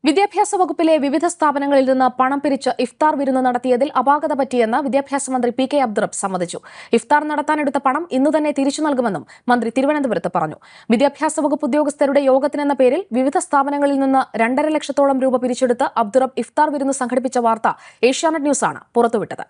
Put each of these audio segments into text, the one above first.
വിദ്യാഭ്യാസ വകുപ്പിലെ വിവിധ സ്ഥാപനങ്ങളിൽ നിന്ന് പണം പിരിച്ച് ഇഫ്താർ വിരുന്ന് നടത്തിയതിൽ അപാകത പറ്റിയെന്ന് വിദ്യാഭ്യാസ മന്ത്രി പി.കെ. അബ്ദുറബ്ബ് സമ്മതിച്ചു. ഇഫ്താർ നടത്താനെടുത്ത പണം ഇന്നു തന്നെ തിരിച്ചു നൽകുമെന്നും മന്ത്രി തിരുവനന്തപുരത്ത് പറഞ്ഞു. വിദ്യാഭ്യാസ വകുപ്പ് ഉദ്യോഗസ്ഥരുടെ യോഗത്തിനെന്ന പേരിൽ വിവിധ സ്ഥാപനങ്ങളിൽ നിന്ന് 2.5 ലക്ഷത്തോളം രൂപ പിരിച്ചെടുത്ത് അബ്ദുറബ്ബ് ഇഫ്താർ വിരുന്ന് സംഘടിപ്പിച്ച വാർത്ത ഏഷ്യാനെറ്റ് ന്യൂസാണ് പുറത്തുവിട്ടത്.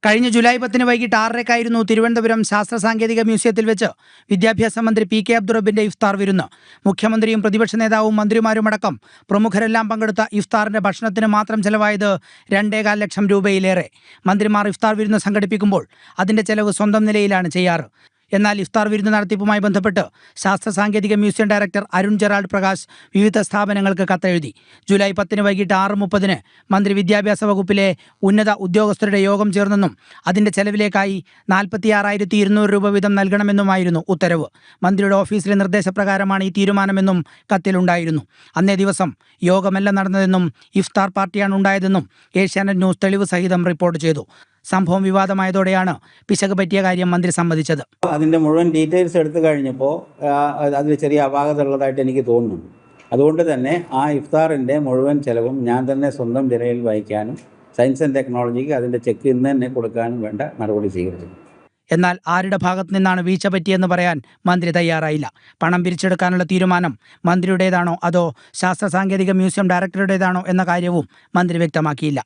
കഴിഞ്ഞ ജൂലൈ 10 വൈകിട്ട് 6:30 തിരുവനന്തപുരം ശാസ്ത്ര സാങ്കേതിക മ്യൂസിയത്തിൽ വെച്ച് വിദ്യാഭ്യാസ മന്ത്രി പി.കെ. അബ്ദുറബ്ബിന്റെ ഇഫ്താർ വിരുന്ന്. മുഖ്യമന്ത്രിയും പ്രതിപക്ഷ നേതാവും മന്ത്രിമാരുമടക്കം പ്രമുഖരെല്ലാം പങ്കെടുത്ത ഇഫ്താറിന്റെ ഭക്ഷണത്തിന് മാത്രം ചെലവായത് 2.25 ലക്ഷം രൂപയിലേറെ. മന്ത്രിമാർ ഇഫ്താർ വിരുന്ന് സംഘടിപ്പിക്കുമ്പോൾ അതിന്റെ ചെലവ് സ്വന്തം നിലയിലാണ് ചെയ്യാറ്. എന്നാൽ ഇഫ്താർ വിരുന്ന് നടത്തിപ്പുമായി ബന്ധപ്പെട്ട് ശാസ്ത്ര സാങ്കേതിക museum director Arun Gerald Prakash വിവിധ സ്ഥാപനങ്ങൾക്ക് കത്തെഴുതി. ജൂലൈ 10 വൈകിട്ട് 6:30 മന്ത്രി വിദ്യാഭ്യാസ വകുപ്പിലെ ഉന്നത ഉദ്യോഗസ്ഥരുടെ യോഗം ചേർന്നെന്നും അതിന്റെ ചെലവിലേക്കായി 46,200 രൂപ വീതം നൽകണമെന്നുമായിരുന്നു ഉത്തരവ്. മന്ത്രിയുടെ ഓഫീസിലെ നിർദ്ദേശപ്രകാരമാണ് ഈ തീരുമാനമെന്നും കത്തിലുണ്ടായിരുന്നു. അന്നേ ദിവസം യോഗമല്ല നടന്നതെന്നും ഇഫ്താർ പാർട്ടിയാണ് ഉണ്ടായതെന്നും ഏഷ്യാനെറ്റ് ന്യൂസ് തെളിവ് സഹിതം റിപ്പോർട്ട് ചെയ്തു. സംഭവം വിവാദമായതോടെയാണ് പിശക് പറ്റിയ കാര്യം മന്ത്രി സമ്മതിച്ചത്. അതിൻ്റെ മുഴുവൻ ഡീറ്റെയിൽസ് എടുത്തു കഴിഞ്ഞപ്പോൾ അതിൽ ചെറിയ അപാകത ഉള്ളതായിട്ട് എനിക്ക് തോന്നുന്നു. അതുകൊണ്ട് തന്നെ ആ ഇഫ്താറിൻ്റെ മുഴുവൻ ചെലവും ഞാൻ തന്നെ സ്വന്തം നിലയിൽ വഹിക്കാനും സയൻസ് ആൻഡ് ടെക്നോളജിക്ക് അതിൻ്റെ ചെക്ക് ഇന്ന് തന്നെ കൊടുക്കാനും വേണ്ട നടപടി സ്വീകരിച്ചു. എന്നാൽ ആരുടെ ഭാഗത്തു നിന്നാണ് വീഴ്ച പറ്റിയെന്ന് പറയാൻ മന്ത്രി തയ്യാറായില്ല. പണം പിരിച്ചെടുക്കാനുള്ള തീരുമാനം മന്ത്രിയുടേതാണോ അതോ ശാസ്ത്ര സാങ്കേതിക മ്യൂസിയം ഡയറക്ടറുടേതാണോ എന്ന കാര്യവും മന്ത്രി വ്യക്തമാക്കിയില്ല.